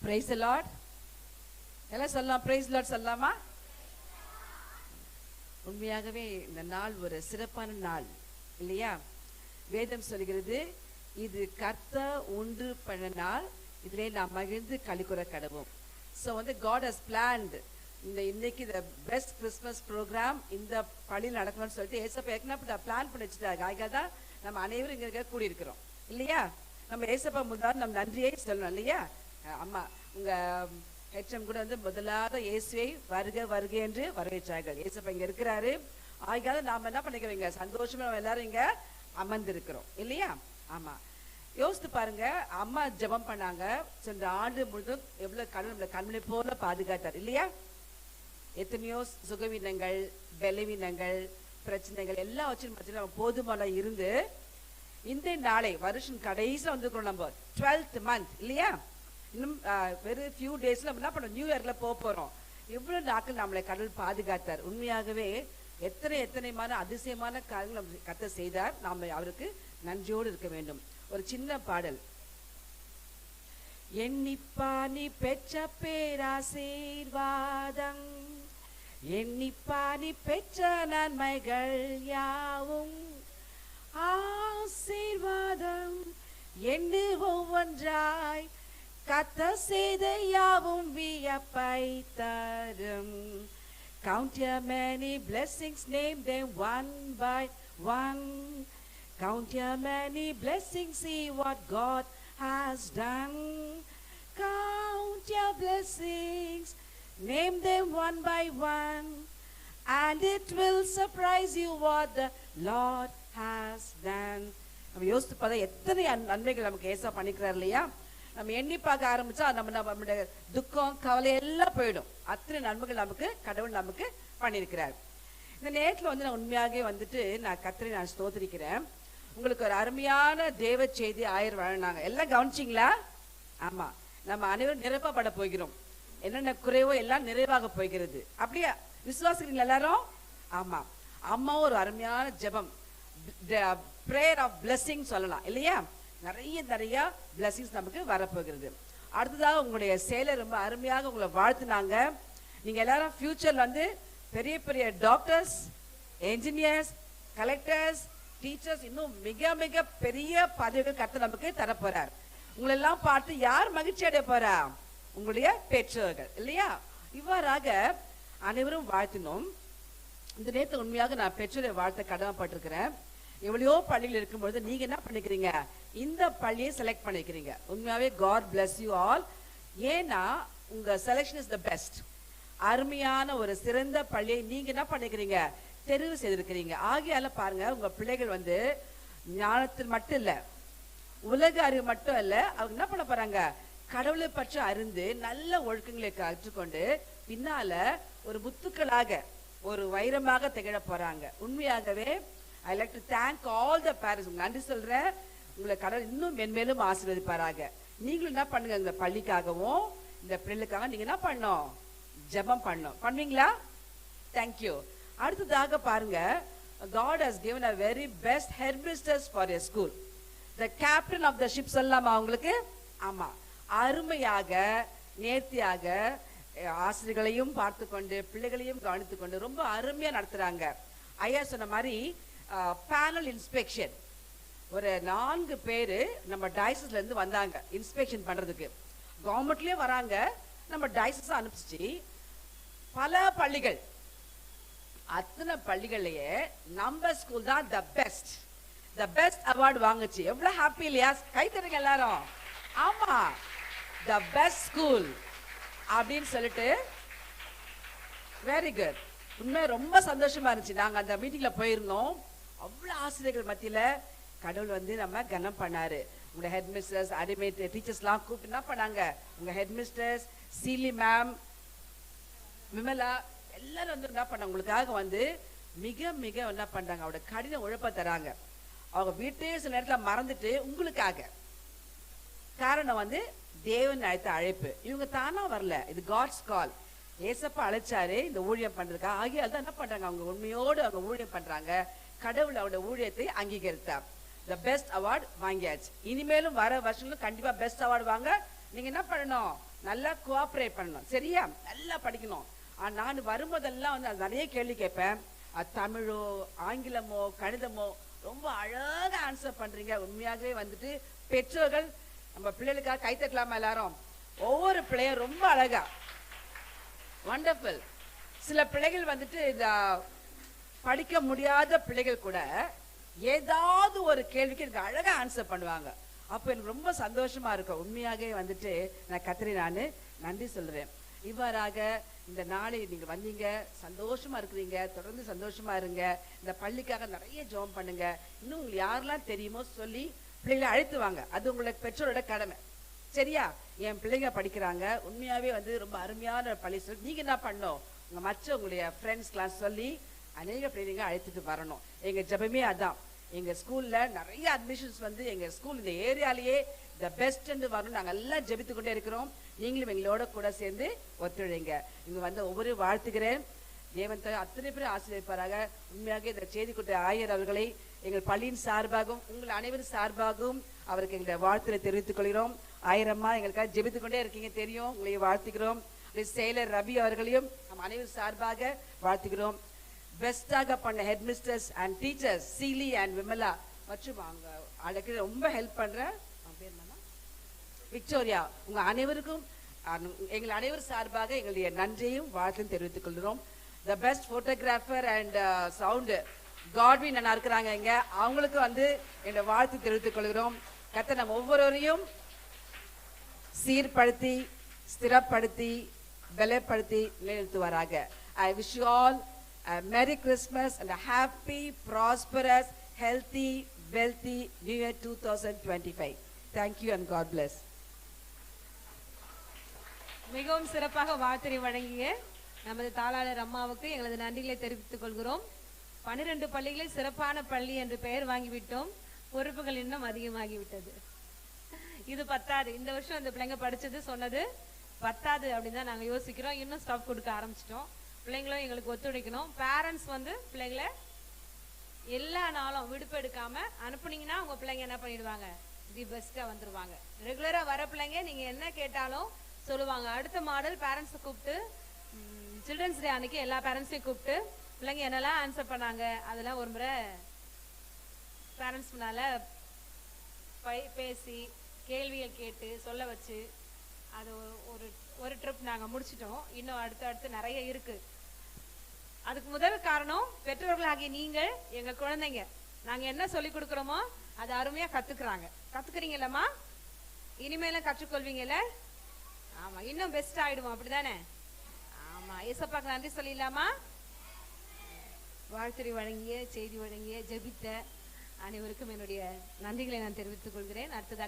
Praise the Lord. எல்லாம் சொல்லலாம், praise the Lord சொல்லலாமா? உண்மையாகவே இந்த நாள் ஒரு சிறப்பான நாள் இல்லையா? வேதம் சொல்கிறது, இது கர்த்தர் உண்டு பண்ண நாள், இதிலே நாம் மகிழ்ந்து களிகூர கடவோம். ஸோ God has planned இன்னைக்கு the best Christmas program இந்த பள்ளியில் நடக்கணும்னு சொல்லிட்டு ஏசப்பா ஏற்கனவே பிளான் பண்ணி வச்சுட்டாங்க. அதுக்காக தான் நம்ம அனைவரும் இங்க கூடியிருக்கிறோம் இல்லையா? நம்ம ஏசப்பா முதலாவது நம்ம நன்றியை சொல்லணும் இல்லையா? அம்மா உங்க ஹெச்எம் கூட முதலாவது இயேசுவை வருக வருக என்று வரவேற்றார்கள். ஏசப்பா இங்க இருக்கிறாரு. ஆகியால நாம என்ன பண்ணிக்கிறோம், சந்தோஷமா நம்ம எல்லாரும் இங்க அமர்ந்திருக்கிறோம் இல்லையா? ஆமா, யோசித்து பாருங்க, அம்மா ஜெபம் பண்ணாங்க, சென்ற ஆண்டு முழுதும் எவ்வளவு கடவுள் கண்மணி போல பாதுகாத்தார் இல்லையா? எத்தனையோ சுகவீனங்கள், பலவீனங்கள், பிரச்சனைகள் எல்லாம் வச்சு நம்ம போதுமான இருந்து இந்த நாளை வருஷம் கடைசியில் வந்துருக்கிறோம். நம்ம 12th month இல்லையா? இன்னும் வெறும் ஃபியூ டேஸ்ல நம்ம என்ன பண்ணோம், நியூ இயர்ல போறோம். எவ்வளவு நாட்கள் நம்மளை கடவுள் பாதுகாத்தார். உண்மையாகவே எத்தனைமான அதிசயமான காரியங்கள் நம்ம கர்த்தர் செய்தார். நாம் அவருக்கு நன்றியோடு இருக்க வேண்டும். ஒரு சின்ன பாடல். எண்ணிப்பானி பெற்ற பேராசீர்வாதம், எண்ணிப்பானி பெற்ற நன்மைகள் யாவும், ஆசீர்வாதம் எண்ணு ஒவ்வொன்றாய் கர்த்தர் செய்த யாவும் வியப்பை தரும். Count your many blessings, name them one by one. Count your many blessings, see what God has done. Count your blessings, name them one by one, and it will surprise you what the Lord has done. நம்ம யோசித்து பார்த்தா எத்தனை நன்மைகள் நமக்கு ஏசா பண்ணிக்கிறார் இல்லையா? நம்ம எண்ணி பார்க்க ஆரம்பிச்சா நம்மளுடைய துக்கம், கவலை எல்லாம் போயிடும். அத்தனை நன்மைகள் நமக்கு கடவுள் நமக்கு பண்ணியிருக்கிறார். இந்த நேரத்தில் நான் உண்மையாகவே நான் கர்த்தரை நான் ஸ்தோத்திரிக்கிறேன். உங்களுக்கு ஒரு அருமையான தேவ செய்தி ஆயர் வழங்கினாங்க. எல்லாம் கவனிச்சிங்களா? ஆமா, நம்ம அனைவரும் நிரப்பப்பட போகிறோம். என்னென்ன குறைவோ எல்லாம் நிறைவாக போகிறது. அப்படியே விசுவாசிக்கிறீங்களா எல்லாரும்? ஆமா, அம்மாவும் ஒரு அருமையான ஜெபம், பிரேயர் ஆஃப் பிளெஸிங் சொல்லலாம் இல்லையா? நிறைய பிளெஸிங்ஸ் நமக்கு வரப்போகிறது. அடுத்ததாக உங்களுடைய செயலை ரொம்ப அருமையாக உங்களை வாழ்த்துனாங்க. நீங்க எல்லாரும் ஃபியூச்சர்ல பெரிய பெரிய டாக்டர்ஸ், என்ஜினியர்ஸ், கலெக்டர்ஸ், டீச்சர்ஸ், இன்னும் மிக மிக பெரிய பதவிகள் கர்த்தர் நமக்கு தரப்போறார். உங்களை எல்லாம் பார்த்து யார் மகிழ்ச்சி அடைய போறா? உங்களுடைய பெற்றோர்கள் இல்லையா? இவ்வாறாக அனைவரும் வாழ்த்தினோம். இந்த நேரத்தில் உண்மையாக நான் பெற்றோரை வாழ்த்த கடமைப்பட்டிருக்கிறேன். எவ்வளோ பள்ளியில் இருக்கும்போது நீங்க என்ன பண்ணிக்கிறீங்க, இந்த பள்ளியை செலக்ட் பண்ணிக்கிறீங்க. உண்மையாவே God bless you all. ஏன்னா உங்க செலக்ஷன் இஸ் த பெஸ்ட். அருமையான ஒரு சிறந்த பள்ளியை நீங்க என்ன பண்ணிக்கிறீங்க, தெரிவு செய்திருக்கிறீங்க. ஆகையால பாருங்க, உங்க பிள்ளைகள் ஞானத்தில் மட்டும் இல்ல, உலக அறிவு மட்டும் இல்ல, அவங்க என்ன பண்ண போறாங்க, கடவுளை பற்றி அறிந்து நல்ல ஒழுக்கங்களை கற்றுக்கொண்டு பின்னால ஒரு முத்துக்களாக ஒரு வைரமாக திகழ போறாங்க. உண்மையாகவே I like to thank all the parents. நன்றி சொல்றேன். உங்களை கடவுள் இன்னும் மென்மேலும் ஆசீர்வதிப்பாராக. நீங்களும் என்ன பண்ணுங்க, இந்த பள்ளிக்காகவும் இந்த பிள்ளைக்காக நீங்க என்ன பண்ணணும், ஜெபம் பண்ணணும். பண்ணுவீங்களா? தேங்க்யூ. அடுத்ததாக பாருங்க, God has given a very best headmistress for your school. The captain of the ship சொல்லலாமா உங்களுக்கு? ஆமா, அருமையாக நேர்த்தியாக ஆசிரியர்களையும் பார்த்து கொண்டு பிள்ளைகளையும் கவனித்து கொண்டு ரொம்ப அருமையா நடத்துறாங்க. ஐயா சொன்ன மாதிரி பேனல் இன்ஸ்பெக்ஷன் ஒரு 4 பேரு நம்ம டயசிஸ்ல இருந்து வந்தாங்க இன்ஸ்பெக்ஷன் பண்றதுக்கு. கவர்மெண்ட்லயே வராங்க, நம்ம டயசிஸ் அனுப்பிச்சு பல பள்ளிகள், அத்தனை பள்ளிகள்லயே நம்ம ஸ்கூல் தான் த பெஸ்ட் அவார்டு வாங்குச்சு. எவ்வளவு ஹாப்பி இல்லையா? கை தருங்க எல்லாரும். ஆமா, த பெஸ்ட் ஸ்கூல் அப்படின்னு சொல்லிட்டு வெரி குட். உண்மை ரொம்ப சந்தோஷமா இருந்துச்சு. நாங்க அந்த மீட்டிங்ல போயிருந்தோம். அவ்வளவு ஆசிரியர்கள் மத்தியில கடவுள் நம்ம கனம் பண்ணாரு. உங்க ஹெட் மிஸ்டர்ஸ், அடிமேட் டீச்சர்ஸ் எல்லாம் கூப்பிட்டு என்ன பண்ணாங்க, உங்க ஹெட் மிஸ்டர்ஸ், சீலி மேம், விமலா எல்லாரும் என்ன பண்ணாங்க, உங்களுக்காக மிக மிக என்ன பண்றாங்க, அவரோட கடின உழைப்ப தராங்க. அவங்க வீட்டையே சில நேரத்துல மறந்துட்டு உங்களுக்காக. காரணம் தேவன் அழைத்த அழைப்பு. இவங்க தானா வரல, இது காட்ஸ் கால். ஏசப்பா அழைச்சாரு இந்த ஊழியம் பண்றதுக்காக. ஆகியால் தான் என்ன பண்றாங்க, அவங்க உண்மையோடு அவங்க ஊழியம் பண்றாங்க. கடவுள் அவருடைய ஊழியத்தை அங்கீகரித்தார். த பெஸ்ட் அவார்டு வாங்கியாச்சு. இனிமேலும் வர வருஷங்களும் கண்டிப்பா பெஸ்ட் அவார்டு வாங்க நீங்க என்ன பண்ணணும், நல்லா கோஆப்ரேட் பண்ணணும், சரியா? நல்லா படிக்கணும். நான் வரும்போதெல்லாம் வந்து அது நிறைய கேள்வி கேட்பேன். தமிழோ ஆங்கிலமோ கணிதமோ ரொம்ப அழகா ஆன்சர் பண்றீங்க. உண்மையாகவே வந்துட்டு பெற்றோர்கள் நம்ம பிள்ளைகளுக்காக கைத்தட்டலாமா எல்லாரும்? ஒவ்வொரு பிள்ளையும் ரொம்ப அழகா, வண்டர்ஃபுல். சில பிள்ளைகள் வந்துட்டு இந்த படிக்க முடியாத பிள்ளைகள் கூட ஏதாவது ஒரு கேள்விக்கு எனக்கு அழகா ஆன்சர் பண்ணுவாங்க. அப்போ எனக்கு ரொம்ப சந்தோஷமா இருக்கும். உண்மையாகவே வந்துட்டு நான் கத்திரி நான் நன்றி சொல்றேன். இவ்வாறாக இந்த நாளை நீங்க வந்தீங்க, சந்தோஷமா இருக்கிறீங்க, தொடர்ந்து சந்தோஷமா இருங்க. இந்த பள்ளிக்காக நிறைய ஜெபம் பண்ணுங்க. இன்னும் உங்களுக்கு யாரெல்லாம் தெரியுமோ சொல்லி பிள்ளைகளை அழைத்து வாங்க. அது உங்களுக்கு பெற்றோரோட கடமை, சரியா? என் பிள்ளைங்க படிக்கிறாங்க, உண்மையாவே வந்து ரொம்ப அருமையான பள்ளி சொல்லி நீங்க என்ன பண்ணணும், உங்க மற்ற உங்களுடைய ஃப்ரெண்ட்ஸ் கிளாஸ் சொல்லி அநேக பிள்ளைங்க அழைத்துட்டு வரணும். எங்க ஜெபமே அதான். எங்க ஸ்கூல்ல நிறைய அட்மிஷன்ஸ் வந்து எங்க ஸ்கூல் இந்த ஏரியாலேயே த பெஸ்ட் வரணும். நாங்க எல்லாம் ஜெபித்து கொண்டே இருக்கிறோம். நீங்களும் எங்களோட கூட சேர்ந்து ஒத்துழைங்க. இங்க வந்து ஒவ்வொரு வாழ்த்துகிறேன். தேவன் அத்தனை பேர் ஆசீர்வதிப்பாராக. உண்மையாக இந்த செய்தி கொடுத்த ஆயர் அவர்களை எங்கள் பள்ளியின் சார்பாகவும் உங்கள் அனைவரும் சார்பாகவும் அவருக்கு எங்களுடைய வாழ்த்துக்களை தெரிவித்துக் கொள்கிறோம். ஆயிரம்மா எங்களுக்காக ஜெபித்து கொண்டே இருக்கீங்க, தெரியும். உங்களை வாழ்த்துகிறோம். செயலர் ரவி அவர்களையும் நம் அனைவரும் சார்பாக வாழ்த்துகிறோம். பெஸ்டாக பண்ண headmistress and teachers Seeli and Vimala மற்றும் அவங்க அழகு ரொம்ப ஹெல்ப் பண்ற விக்டோரியா, உங்க அனைவருக்கும் எங்கள் அனைவரும் சார்பாக எங்களுடைய நன்றியும் வாழ்த்தையும் தெரிவித்துக் கொள்கிறோம். The best photographer and sound Godwin நல்லா இருக்கிறாங்க இங்க, அவங்களுக்கு வந்து என்னோட வாழ்த்து தெரிவித்துக் கொள்கிறோம். கர்த்தர் நம்ம ஒவ்வொருவரையும் சீர்படுத்தி ஸ்திரப்படுத்தி பலப்படுத்தி நிலைநிறுத்துவாராக. I wish you all a Merry Christmas and a happy, prosperous, healthy, wealthy New Year 2025. Thank you and God bless. மிகவும் சிறப்பாக வாழ்த்துரை வழங்கிய நமது தாளாளர் அம்மாவுக்கு எங்களது நன்றிகளை தெரிவித்துக் கொள்கிறோம். 12 பள்ளிகளில் சிறப்பான பள்ளி என்று பெயர் வாங்கிவிட்டோம். பொறுப்புகள் இன்னும் அதிகமாகிவிட்டது. இது பத்தாது. இந்த வருஷம் அந்த பிள்ளைங்க படிச்சது சொன்னது பத்தாது அப்படின்னு தான் நாங்க யோசிக்கிறோம். இன்னும் ஸ்டாப் கொடுக்க ஆரம்பிச்சிட்டோம். பிள்ளைங்களும் எங்களுக்கு ஒத்துழைக்கணும். பேரண்ட்ஸ் வந்து பிள்ளைங்களை எல்லா நாளும் விடுப்பு எடுக்காம அனுப்புனீங்கன்னா உங்க பிள்ளைங்க என்ன பண்ணிடுவாங்க, தி பெஸ்டா வந்துருவாங்க. ரெகுலரா வர பிள்ளைங்க நீங்க என்ன கேட்டாலும் சொல்லுவாங்க. அடுத்த மாடல் பேரண்ட்ஸை கூப்பிட்டு சில்ட்ரன்ஸ் டே அன்னைக்கு எல்லா பேரண்ட்ஸையும் கூப்பிட்டு பிள்ளைங்க என்னெல்லாம் ஆன்சர் பண்ணாங்க அதெல்லாம் ஒரு முறை பேரண்ட்ஸ் முன்னால பேசி கேள்விகள் கேட்டு சொல்ல வச்சு அது ஒரு ட்ரிப் நாங்க முடிச்சிட்டோம். இன்னும் அடுத்து நிறைய இருக்கு. அதுக்கு முதல் காரணம் பெற்றோர்களாகிய நீங்கள், எங்க குழந்தைங்க நாங்க என்ன சொல்லி கொடுக்குறோமோ அது அருமையா கத்துக்கிறீங்களம்மா? இனிமேலும் கற்றுக்கொள்வீங்கல்ல? ஆமா, இன்னும் பெஸ்ட் ஆயிடுவோம், அப்படிதானே? ஆமா, ஏசப்பாக்கு நன்றி சொல்லிடலாமா? வாழ்த்துறை வழங்கிய, செய்தி வழங்கிய, ஜெபித்த அனைவருக்கும் என்னுடைய நன்றிகளை நான் தெரிவித்துக் கொள்கிறேன். அடுத்ததாக